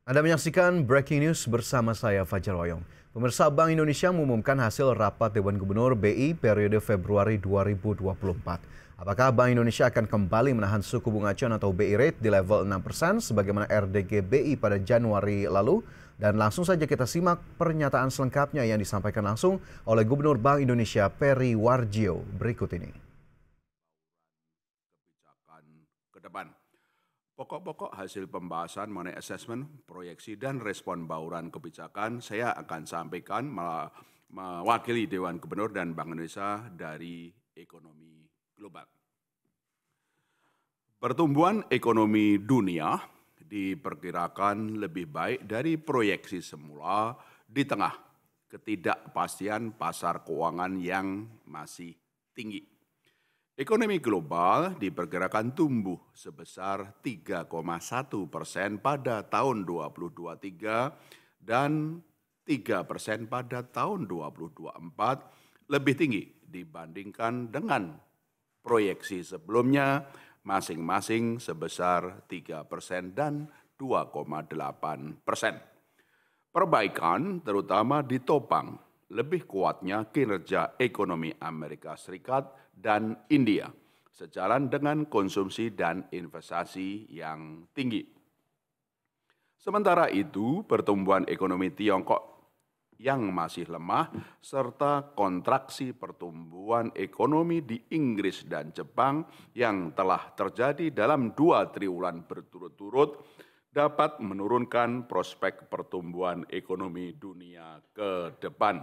Anda menyaksikan Breaking News bersama saya Fajar Wayong. Pemirsa, Bank Indonesia mengumumkan hasil rapat Dewan Gubernur BI periode Februari 2024. Apakah Bank Indonesia akan kembali menahan suku bunga acuan atau BI rate di level 6% sebagaimana RDG BI pada Januari lalu? Dan langsung saja kita simak pernyataan selengkapnya yang disampaikan langsung oleh Gubernur Bank Indonesia Peri Warjio berikut ini. Kebijakan ke depan. Pokok-pokok hasil pembahasan mengenai asesmen, proyeksi, dan respon bauran kebijakan saya akan sampaikan mewakili Dewan Gubernur dan Bank Indonesia dari ekonomi global. Pertumbuhan ekonomi dunia diperkirakan lebih baik dari proyeksi semula di tengah ketidakpastian pasar keuangan yang masih tinggi. Ekonomi global diperkirakan tumbuh sebesar 3,1% pada tahun 2023 dan 3% pada tahun 2024, lebih tinggi dibandingkan dengan proyeksi sebelumnya masing-masing sebesar 3% dan 2,8%. Perbaikan terutama ditopang lebih kuatnya kinerja ekonomi Amerika Serikat dan India, sejalan dengan konsumsi dan investasi yang tinggi. Sementara itu, pertumbuhan ekonomi Tiongkok yang masih lemah, serta kontraksi pertumbuhan ekonomi di Inggris dan Jepang yang telah terjadi dalam 2 triwulan berturut-turut, dapat menurunkan prospek pertumbuhan ekonomi dunia ke depan.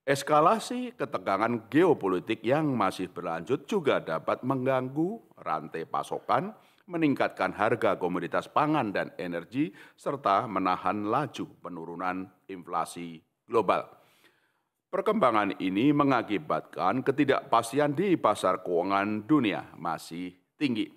Eskalasi ketegangan geopolitik yang masih berlanjut juga dapat mengganggu rantai pasokan, meningkatkan harga komoditas pangan dan energi, serta menahan laju penurunan inflasi global. Perkembangan ini mengakibatkan ketidakpastian di pasar keuangan dunia masih tinggi.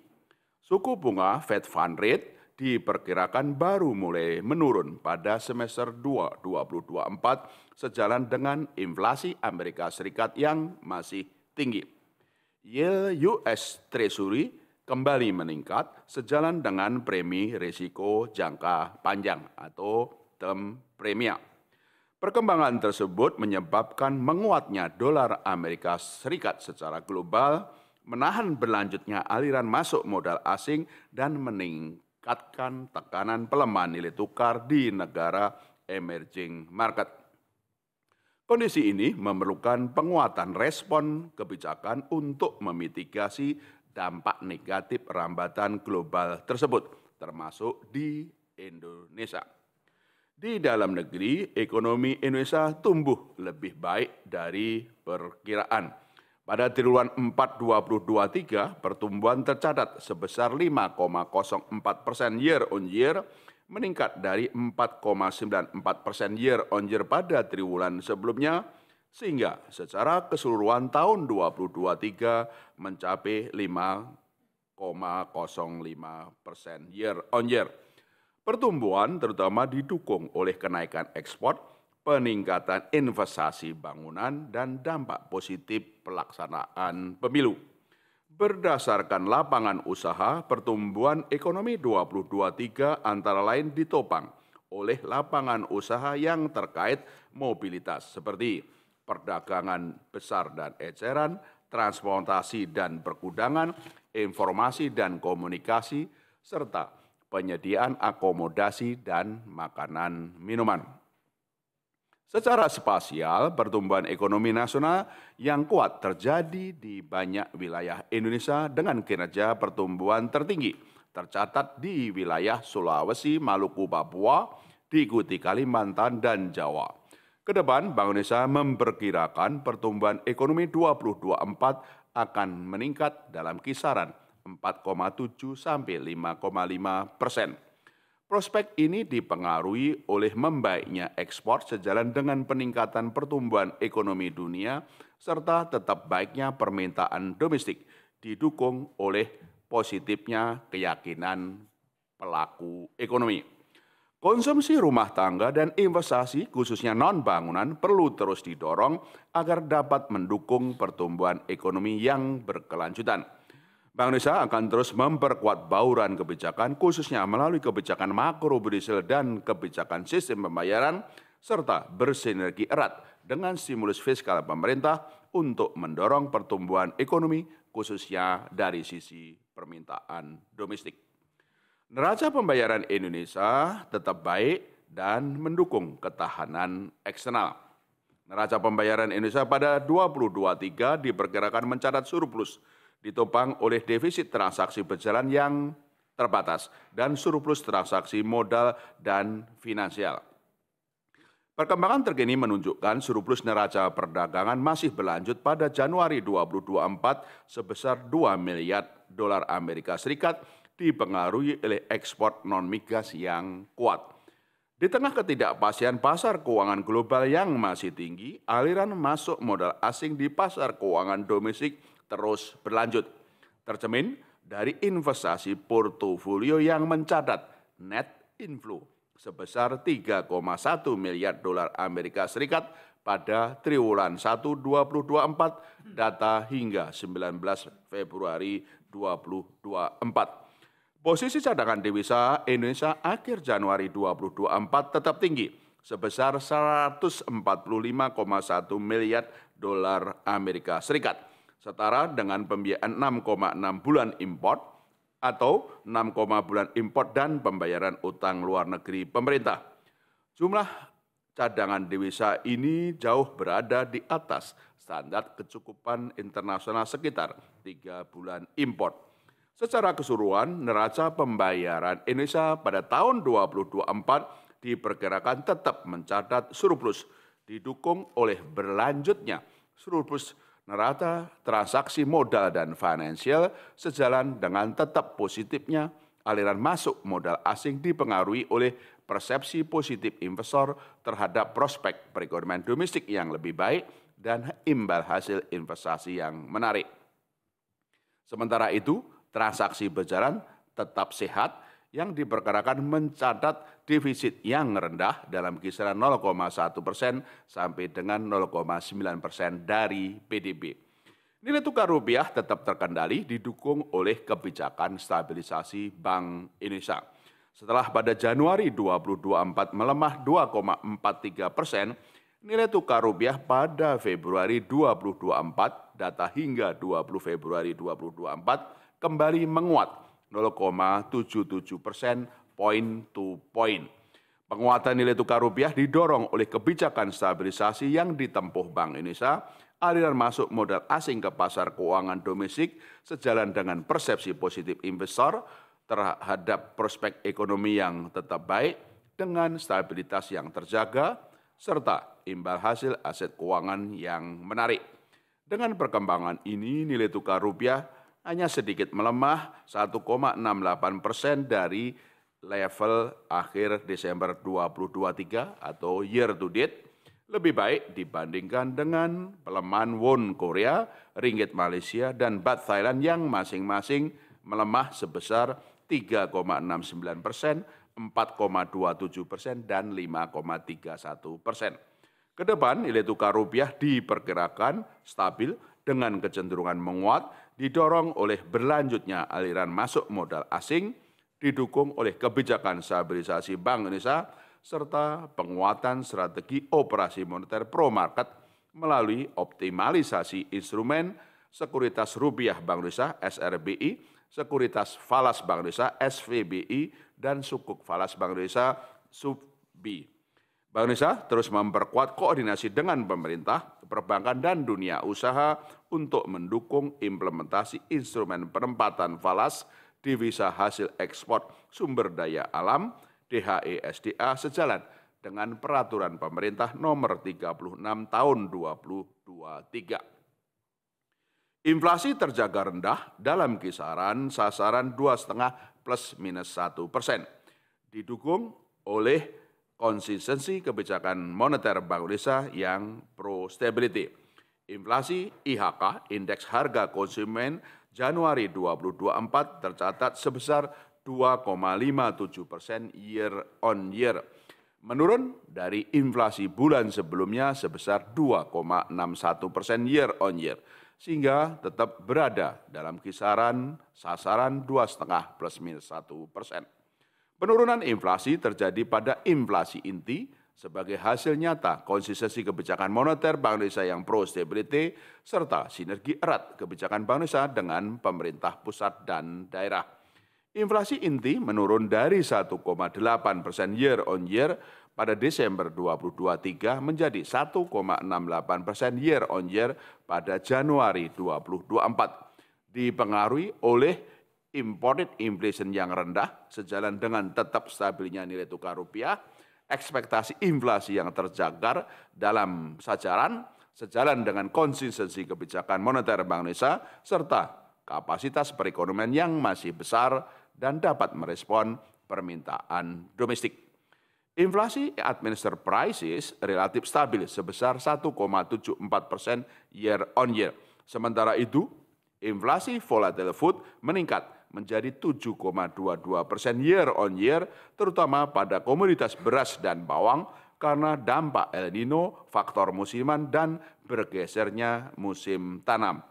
Suku bunga Fed Fund Rate diperkirakan baru mulai menurun pada semester 2 2024 sejalan dengan inflasi Amerika Serikat yang masih tinggi. Yield US Treasury kembali meningkat sejalan dengan premi risiko jangka panjang atau term premia. Perkembangan tersebut menyebabkan menguatnya dolar Amerika Serikat secara global, menahan berlanjutnya aliran masuk modal asing dan meningkatkan tekanan pelemahan nilai tukar di negara emerging market. Kondisi ini memerlukan penguatan respon kebijakan untuk memitigasi dampak negatif rambatan global tersebut, termasuk di Indonesia. Di dalam negeri, ekonomi Indonesia tumbuh lebih baik dari perkiraan. Pada triwulan 4 2023, pertumbuhan tercatat sebesar 5,04% year on year, meningkat dari 4,94% year on year pada triwulan sebelumnya, sehingga secara keseluruhan tahun 2023 mencapai 5,05% year on year. Pertumbuhan terutama didukung oleh kenaikan ekspor, peningkatan investasi bangunan, dan dampak positif pelaksanaan pemilu. Berdasarkan lapangan usaha, pertumbuhan ekonomi 2023 antara lain ditopang oleh lapangan usaha yang terkait mobilitas seperti perdagangan besar dan eceran, transportasi dan pergudangan, informasi dan komunikasi, serta penyediaan akomodasi dan makanan minuman. Secara spasial, pertumbuhan ekonomi nasional yang kuat terjadi di banyak wilayah Indonesia dengan kinerja pertumbuhan tertinggi, tercatat di wilayah Sulawesi, Maluku, Papua, diikuti Kalimantan dan Jawa. Kedepan, Bank Indonesia memperkirakan pertumbuhan ekonomi 2024 akan meningkat dalam kisaran 4,7 sampai 5,5%. Prospek ini dipengaruhi oleh membaiknya ekspor sejalan dengan peningkatan pertumbuhan ekonomi dunia serta tetap baiknya permintaan domestik didukung oleh positifnya keyakinan pelaku ekonomi. Konsumsi rumah tangga dan investasi khususnya non-bangunan perlu terus didorong agar dapat mendukung pertumbuhan ekonomi yang berkelanjutan. Bank Indonesia akan terus memperkuat bauran kebijakan, khususnya melalui kebijakan makro Brazil dan kebijakan sistem pembayaran, serta bersinergi erat dengan stimulus fiskal pemerintah untuk mendorong pertumbuhan ekonomi, khususnya dari sisi permintaan domestik. Neraca pembayaran Indonesia tetap baik dan mendukung ketahanan eksternal. Neraca pembayaran Indonesia pada 2023 diperkirakan mencatat surplus, ditopang oleh defisit transaksi berjalan yang terbatas dan surplus transaksi modal dan finansial. Perkembangan terkini menunjukkan surplus neraca perdagangan masih berlanjut pada Januari 2024 sebesar 2 miliar dolar Amerika Serikat dipengaruhi oleh ekspor non-migas yang kuat. Di tengah ketidakpastian pasar keuangan global yang masih tinggi, aliran masuk modal asing di pasar keuangan domestik terus berlanjut. Tercermin dari investasi portofolio yang mencatat net inflow sebesar 3,1 miliar dolar Amerika Serikat pada triwulan 1 2024 data hingga 19 Februari 2024. Posisi cadangan devisa Indonesia akhir Januari 2024 tetap tinggi sebesar 145,1 miliar dolar Amerika Serikat. Setara dengan pembiayaan 6,6 bulan import atau 6, bulan import dan pembayaran utang luar negeri pemerintah. Jumlah cadangan devisa ini jauh berada di atas standar kecukupan internasional sekitar 3 bulan import. Secara keseluruhan, neraca pembayaran Indonesia pada tahun 2024 diperkirakan tetap mencatat surplus, didukung oleh berlanjutnya surplus neraca transaksi modal dan finansial sejalan dengan tetap positifnya aliran masuk modal asing dipengaruhi oleh persepsi positif investor terhadap prospek perekonomian domestik yang lebih baik dan imbal hasil investasi yang menarik. Sementara itu, transaksi berjalan tetap sehat yang diperkirakan mencatat defisit yang rendah dalam kisaran 0,1% sampai dengan 0,9% dari PDB. Nilai tukar rupiah tetap terkendali didukung oleh kebijakan stabilisasi Bank Indonesia. Setelah pada Januari 2024 melemah 2,43%, nilai tukar rupiah pada Februari 2024, data hingga 20 Februari 2024, kembali menguat 0,77% point to point. Penguatan nilai tukar rupiah didorong oleh kebijakan stabilisasi yang ditempuh Bank Indonesia, aliran masuk modal asing ke pasar keuangan domestik sejalan dengan persepsi positif investor terhadap prospek ekonomi yang tetap baik dengan stabilitas yang terjaga, serta imbal hasil aset keuangan yang menarik. Dengan perkembangan ini, nilai tukar rupiah hanya sedikit melemah 1,68% dari level akhir Desember 2023 atau year to date, lebih baik dibandingkan dengan pelemahan won Korea, ringgit Malaysia, dan baht Thailand yang masing-masing melemah sebesar 3,69%, 4,27%, dan 5,31%. Kedepan, nilai tukar rupiah diperkirakan stabil dengan kecenderungan menguat, didorong oleh berlanjutnya aliran masuk modal asing, didukung oleh kebijakan stabilisasi Bank Indonesia, serta penguatan strategi operasi moneter pro-market melalui optimalisasi instrumen sekuritas rupiah Bank Indonesia (SRBI), sekuritas falas Bank Indonesia (SVBI), dan sukuk falas Bank Indonesia (SUBI). Bank Indonesia terus memperkuat koordinasi dengan pemerintah, perbankan, dan dunia usaha untuk mendukung implementasi instrumen penempatan falas devisa hasil ekspor sumber daya alam (DHE-SDA) sejalan dengan peraturan pemerintah nomor 36 tahun 2023. Inflasi terjaga rendah dalam kisaran sasaran 2,5 plus minus 1%, didukung oleh konsistensi kebijakan moneter Bank Indonesia yang pro-stability. Inflasi IHK, Indeks Harga Konsumen, Januari 2024 tercatat sebesar 2,57% year on year, menurun dari inflasi bulan sebelumnya sebesar 2,61% year on year. sehingga tetap berada dalam kisaran sasaran 2,5 plus minus 1%. Penurunan inflasi terjadi pada inflasi inti sebagai hasil nyata konsistensi kebijakan moneter Bank Indonesia yang pro-stability serta sinergi erat kebijakan Bank Indonesia dengan pemerintah pusat dan daerah. Inflasi inti menurun dari 1,8% year on year pada Desember 2023 menjadi 1,68% year on year pada Januari 2024. Dipengaruhi oleh imported inflation yang rendah sejalan dengan tetap stabilnya nilai tukar rupiah, ekspektasi inflasi yang terjaga dalam sejalan dengan konsistensi kebijakan moneter Bank Indonesia serta kapasitas perekonomian yang masih besar dan dapat merespon permintaan domestik. Inflasi administered prices relatif stabil sebesar 1,74% year on year. Sementara itu, inflasi volatile food meningkat menjadi 7,22% year on year, terutama pada komoditas beras dan bawang karena dampak El Nino, faktor musiman, dan bergesernya musim tanam.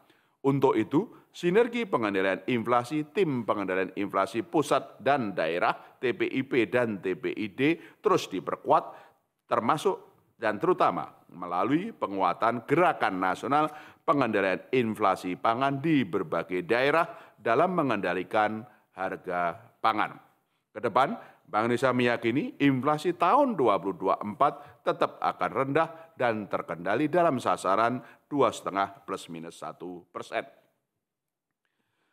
Untuk itu, sinergi pengendalian inflasi, tim pengendalian inflasi pusat dan daerah, TPIP dan TPID terus diperkuat, termasuk dan terutama melalui penguatan gerakan nasional pengendalian inflasi pangan di berbagai daerah dalam mengendalikan harga pangan. Kedepan, Bank Indonesia meyakini inflasi tahun 2024 tetap akan rendah dan terkendali dalam sasaran 2,5 plus minus 1%.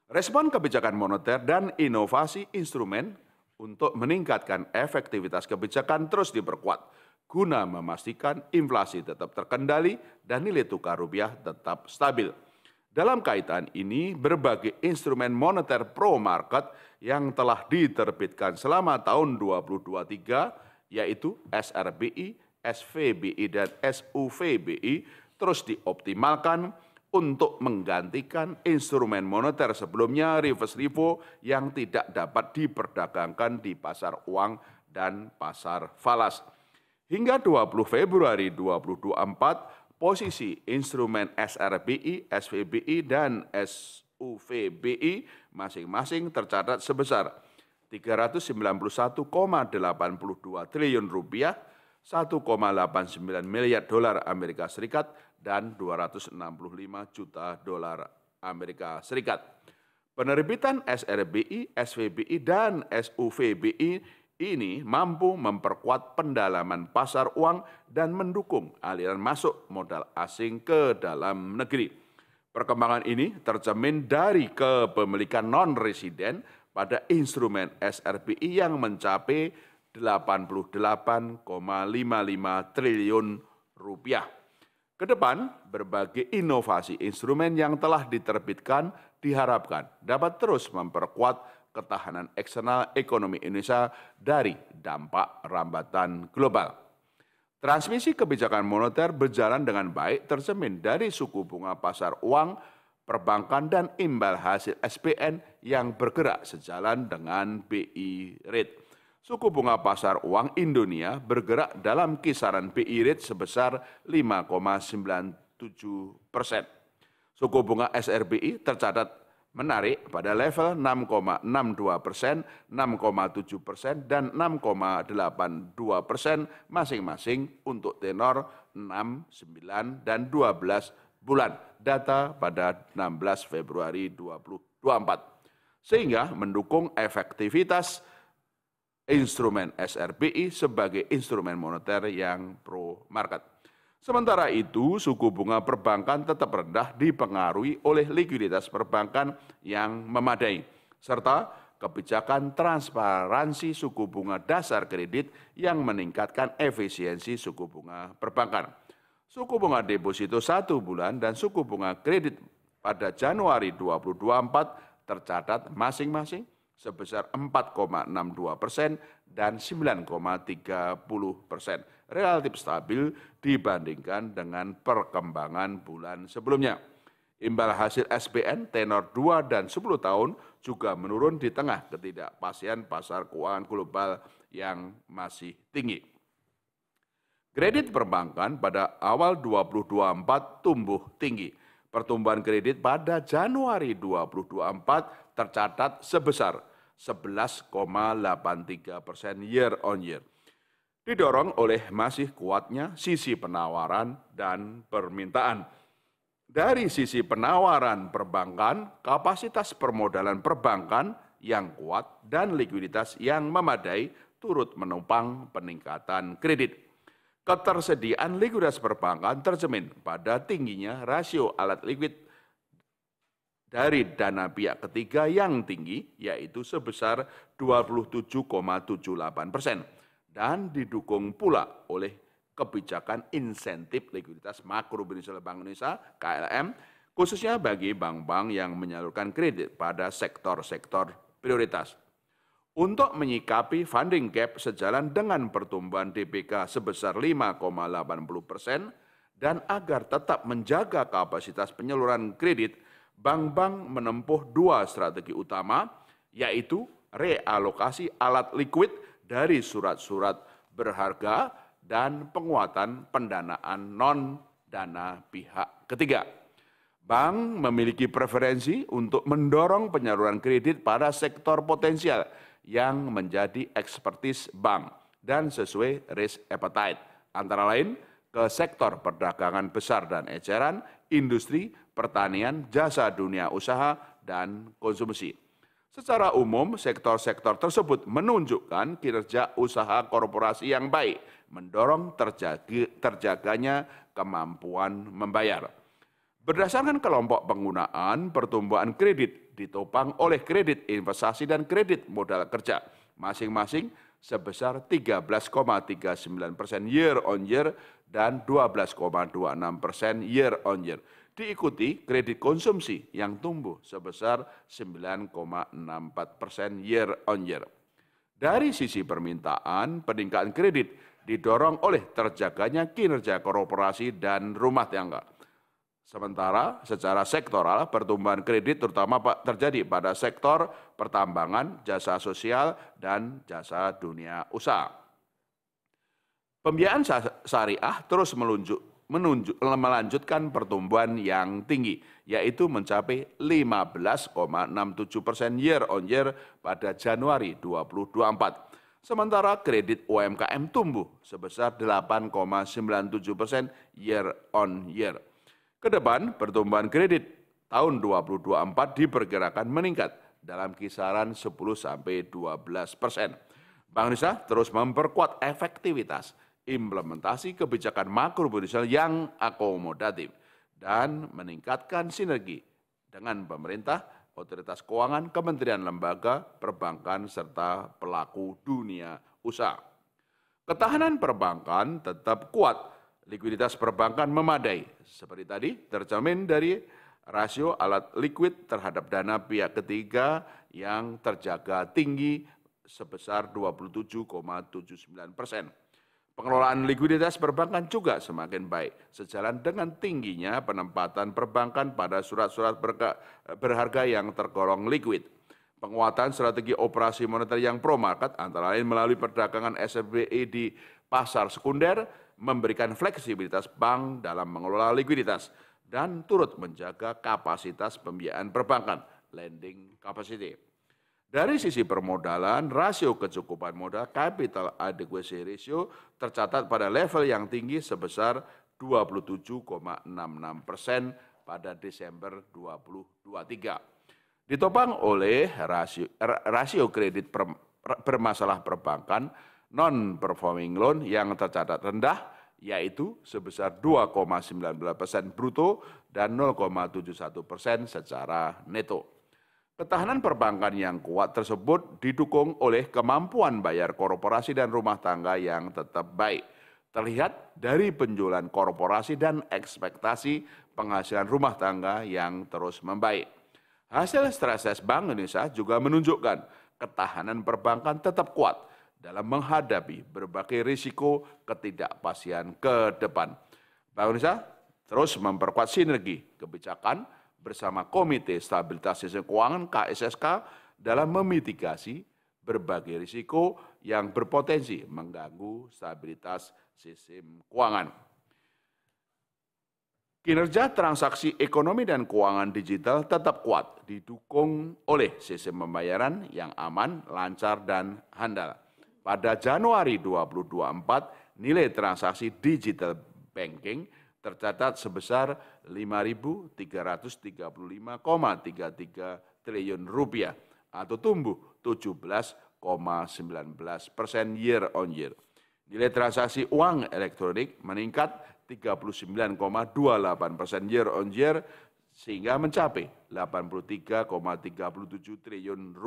Respon kebijakan moneter dan inovasi instrumen untuk meningkatkan efektivitas kebijakan terus diperkuat guna memastikan inflasi tetap terkendali dan nilai tukar rupiah tetap stabil. Dalam kaitan ini, berbagai instrumen moneter pro-market yang telah diterbitkan selama tahun 2023, yaitu SRBI, SVBI, dan SUVBI, terus dioptimalkan untuk menggantikan instrumen moneter sebelumnya reverse repo yang tidak dapat diperdagangkan di pasar uang dan pasar falas. Hingga 20 Februari 2024, posisi instrumen SRBI, SVBI, dan SUVBI masing-masing tercatat sebesar 391,82 triliun rupiah, 1,89 miliar dolar Amerika Serikat, dan 265 juta dolar Amerika Serikat. Penerbitan SRBI, SVBI, dan SUVBI ini mampu memperkuat pendalaman pasar uang dan mendukung aliran masuk modal asing ke dalam negeri. Perkembangan ini tercermin dari kepemilikan non-residen pada instrumen SRBI yang mencapai 88,55 triliun rupiah. Kedepan, berbagai inovasi instrumen yang telah diterbitkan diharapkan dapat terus memperkuat ketahanan eksternal ekonomi Indonesia dari dampak rambatan global. Transmisi kebijakan moneter berjalan dengan baik tercermin dari suku bunga pasar uang, perbankan, dan imbal hasil SPN yang bergerak sejalan dengan BI rate. Suku bunga pasar uang Indonesia bergerak dalam kisaran BI rate sebesar 5,97%. Suku bunga SRBI tercatat menarik pada level 6,62%, 6,7%, dan 6,82% masing-masing untuk tenor 6, 9, dan 12 bulan, data pada 16 Februari 2024, sehingga mendukung efektivitas instrumen SRBI sebagai instrumen moneter yang pro-market. Sementara itu, suku bunga perbankan tetap rendah dipengaruhi oleh likuiditas perbankan yang memadai, serta kebijakan transparansi suku bunga dasar kredit yang meningkatkan efisiensi suku bunga perbankan. Suku bunga deposito 1 bulan dan suku bunga kredit pada Januari 2024 tercatat masing-masing sebesar 4,62% dan 9,30%, relatif stabil dibandingkan dengan perkembangan bulan sebelumnya. Imbal hasil SPN tenor 2 dan 10 tahun juga menurun di tengah ketidakpastian pasar keuangan global yang masih tinggi. Kredit perbankan pada awal 2024 tumbuh tinggi. Pertumbuhan kredit pada Januari 2024 tercatat sebesar 11,83% year on year. Didorong oleh masih kuatnya sisi penawaran dan permintaan. Dari sisi penawaran perbankan, kapasitas permodalan perbankan yang kuat dan likuiditas yang memadai turut menopang peningkatan kredit. Ketersediaan likuiditas perbankan tercermin pada tingginya rasio alat likuid dari dana pihak ketiga yang tinggi, yaitu sebesar 27,78%, dan didukung pula oleh kebijakan insentif likuiditas makrobudensial Bank Indonesia (KLM), khususnya bagi bank-bank yang menyalurkan kredit pada sektor-sektor prioritas. Untuk menyikapi funding gap sejalan dengan pertumbuhan DPK sebesar 5,80% dan agar tetap menjaga kapasitas penyaluran kredit, bank-bank menempuh dua strategi utama, yaitu realokasi alat likuid dari surat-surat berharga dan penguatan pendanaan non-dana pihak ketiga. Bank memiliki preferensi untuk mendorong penyaluran kredit pada sektor potensial yang menjadi ekspertis bank dan sesuai risk appetite, antara lain ke sektor perdagangan besar dan eceran, industri, pertanian, jasa dunia usaha, dan konsumsi. Secara umum, sektor-sektor tersebut menunjukkan kinerja usaha korporasi yang baik, mendorong terjaganya kemampuan membayar. Berdasarkan kelompok penggunaan, pertumbuhan kredit ditopang oleh kredit investasi dan kredit modal kerja, masing-masing sebesar 13,39% year on year dan 12,26% year on year. Diikuti kredit konsumsi yang tumbuh sebesar 9,64% year on year. Dari sisi permintaan, peningkatan kredit didorong oleh terjaganya kinerja korporasi dan rumah tangga. Sementara secara sektoral, pertumbuhan kredit terutama terjadi pada sektor pertambangan, jasa sosial, dan jasa dunia usaha. Pembiayaan syariah terus melanjutkan pertumbuhan yang tinggi, yaitu mencapai 15,67% year on year pada Januari 2024. Sementara kredit UMKM tumbuh sebesar 8,97% year on year. Kedepan, pertumbuhan kredit tahun 2024 diperkirakan meningkat dalam kisaran 10-12%. Bank Indonesia terus memperkuat efektivitas implementasi kebijakan makrobudensial yang akomodatif dan meningkatkan sinergi dengan pemerintah, otoritas keuangan, kementerian lembaga, perbankan, serta pelaku dunia usaha. Ketahanan perbankan tetap kuat. Likuiditas perbankan memadai, seperti tadi tercermin dari rasio alat likuid terhadap dana pihak ketiga yang terjaga tinggi sebesar 27,79%. Pengelolaan likuiditas perbankan juga semakin baik, sejalan dengan tingginya penempatan perbankan pada surat-surat berharga yang tergolong likuid. Penguatan strategi operasi moneter yang pro-market, antara lain melalui perdagangan SFBI di pasar sekunder, memberikan fleksibilitas bank dalam mengelola likuiditas dan turut menjaga kapasitas pembiayaan perbankan, lending capacity. Dari sisi permodalan, rasio kecukupan modal capital adequacy ratio tercatat pada level yang tinggi sebesar 27,66% pada Desember 2023. Ditopang oleh rasio kredit bermasalah perbankan non-performing loan yang tercatat rendah, yaitu sebesar 2,19% bruto dan 0,71% secara neto. Ketahanan perbankan yang kuat tersebut didukung oleh kemampuan bayar korporasi dan rumah tangga yang tetap baik. Terlihat dari penjualan korporasi dan ekspektasi penghasilan rumah tangga yang terus membaik. Hasil stres tes Bank Indonesia juga menunjukkan ketahanan perbankan tetap kuat dalam menghadapi berbagai risiko ketidakpastian ke depan. Bank Indonesia terus memperkuat sinergi kebijakan bersama Komite Stabilitas Sistem Keuangan (KSSK) dalam memitigasi berbagai risiko yang berpotensi mengganggu stabilitas sistem keuangan. Kinerja transaksi ekonomi dan keuangan digital tetap kuat, didukung oleh sistem pembayaran yang aman, lancar, dan handal. Pada Januari 2024, nilai transaksi digital banking tercatat sebesar Rp5.335,33 triliun atau tumbuh 17,19% year on year. Nilai transaksi uang elektronik meningkat 39,28% year on year sehingga mencapai Rp83,37 triliun.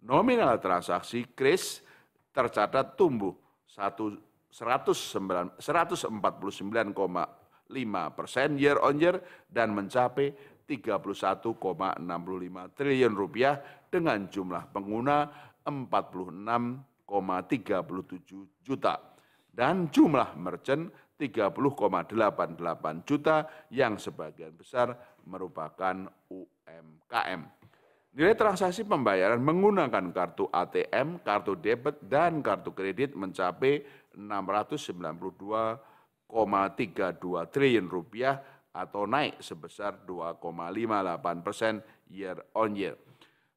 Nominal transaksi KRIS tercatat tumbuh 149,5% year on year dan mencapai Rp31,65 triliun dengan jumlah pengguna 46,37 juta dan jumlah merchant 30,88 juta yang sebagian besar merupakan UMKM. Nilai transaksi pembayaran menggunakan kartu ATM, kartu debit, dan kartu kredit mencapai Rp692,32 triliun atau naik sebesar 2,58% year on year.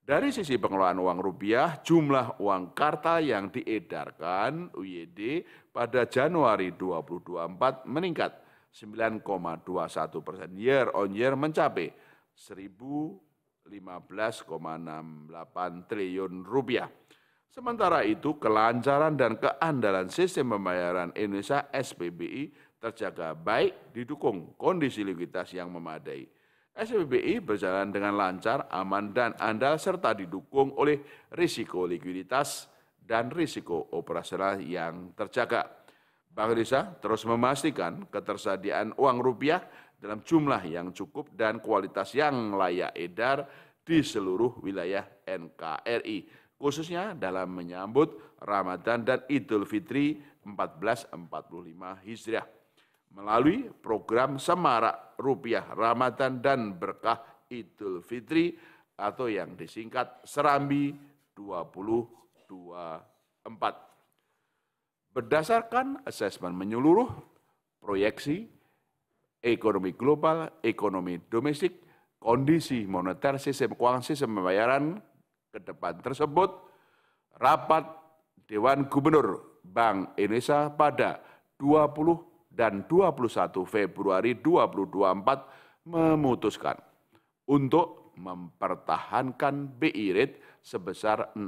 Dari sisi pengelolaan uang rupiah, jumlah uang kartal yang diedarkan UYD pada Januari 2024 meningkat 9,21% year on year mencapai Rp1.015,68 triliun. Sementara itu, kelancaran dan keandalan sistem pembayaran Indonesia SPBI terjaga baik didukung kondisi likuiditas yang memadai. SPBI berjalan dengan lancar, aman, dan andal serta didukung oleh risiko likuiditas dan risiko operasional yang terjaga. Bank Indonesia terus memastikan ketersediaan uang rupiah dalam jumlah yang cukup dan kualitas yang layak edar di seluruh wilayah NKRI, khususnya dalam menyambut Ramadan dan Idul Fitri 1445 Hijriah. Melalui program Semarak Rupiah Ramadan dan Berkah Idul Fitri atau yang disingkat Serambi 2024. Berdasarkan asesmen menyeluruh, proyeksi ekonomi global, ekonomi domestik, kondisi moneter, sistem keuangan, sistem pembayaran ke depan tersebut, rapat Dewan Gubernur Bank Indonesia pada 20 dan 21 Februari 2024 memutuskan untuk mempertahankan BI rate sebesar 6%.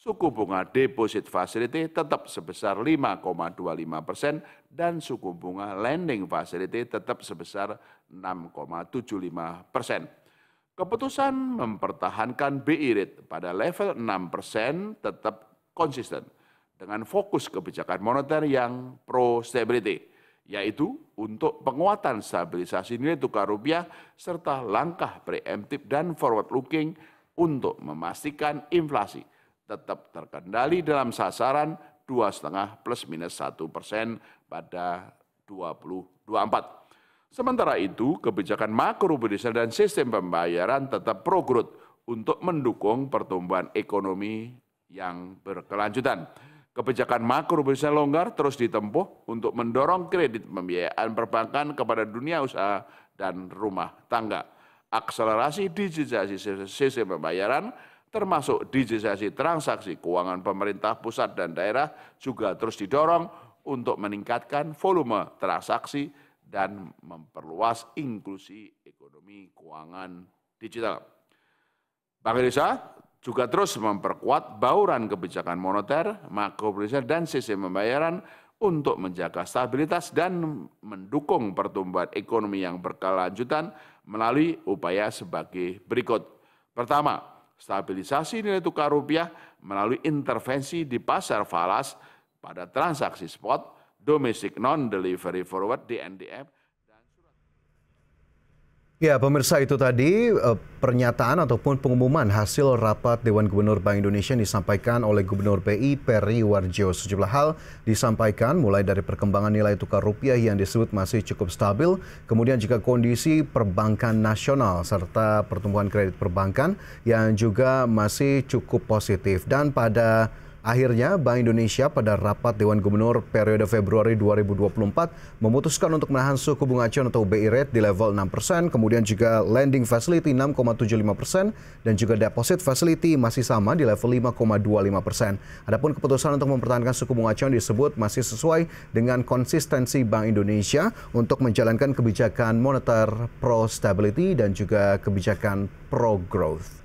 Suku bunga deposit facility tetap sebesar 5,25% dan suku bunga lending facility tetap sebesar 6,75%. Keputusan mempertahankan BI rate pada level 6% tetap konsisten dengan fokus kebijakan moneter yang pro-stability, yaitu untuk penguatan stabilisasi nilai tukar rupiah serta langkah preemptif dan forward-looking untuk memastikan inflasi tetap terkendali dalam sasaran 2,5 plus minus 1% pada 2024. Sementara itu, kebijakan makroprudensial dan sistem pembayaran tetap pro-growth untuk mendukung pertumbuhan ekonomi yang berkelanjutan. Kebijakan makroprudensial longgar terus ditempuh untuk mendorong kredit pembiayaan perbankan kepada dunia usaha dan rumah tangga. Akselerasi digitalisasi sistem pembayaran termasuk digitalisasi transaksi keuangan pemerintah pusat dan daerah juga terus didorong untuk meningkatkan volume transaksi dan memperluas inklusi ekonomi keuangan digital. Bank Indonesia juga terus memperkuat bauran kebijakan moneter, makroprudensial, dan sistem pembayaran untuk menjaga stabilitas dan mendukung pertumbuhan ekonomi yang berkelanjutan melalui upaya sebagai berikut. Pertama, stabilisasi nilai tukar rupiah melalui intervensi di pasar falas pada transaksi spot, domestic non-delivery forward (DNDF). Ya, pemirsa, itu tadi pernyataan ataupun pengumuman hasil rapat Dewan Gubernur Bank Indonesia yang disampaikan oleh Gubernur BI Peri Warjio. Sejumlah hal disampaikan mulai dari perkembangan nilai tukar rupiah yang disebut masih cukup stabil, kemudian juga kondisi perbankan nasional serta pertumbuhan kredit perbankan yang juga masih cukup positif. Dan pada Akhirnya, Bank Indonesia pada rapat Dewan Gubernur periode Februari 2024 memutuskan untuk menahan suku bunga acuan atau BI rate di level 6%, kemudian juga lending facility 6,75% dan juga deposit facility masih sama di level 5,25%. Adapun keputusan untuk mempertahankan suku bunga acuan disebut masih sesuai dengan konsistensi Bank Indonesia untuk menjalankan kebijakan moneter pro stability dan juga kebijakan pro growth.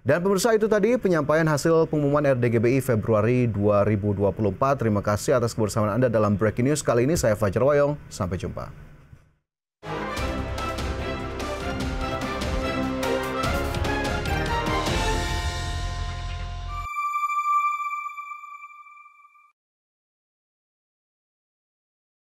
Dan pemirsa, itu tadi penyampaian hasil pengumuman RDGBI Februari 2024. Terima kasih atas kebersamaan Anda dalam Breaking News kali ini. Saya Fajar Wayong, sampai jumpa.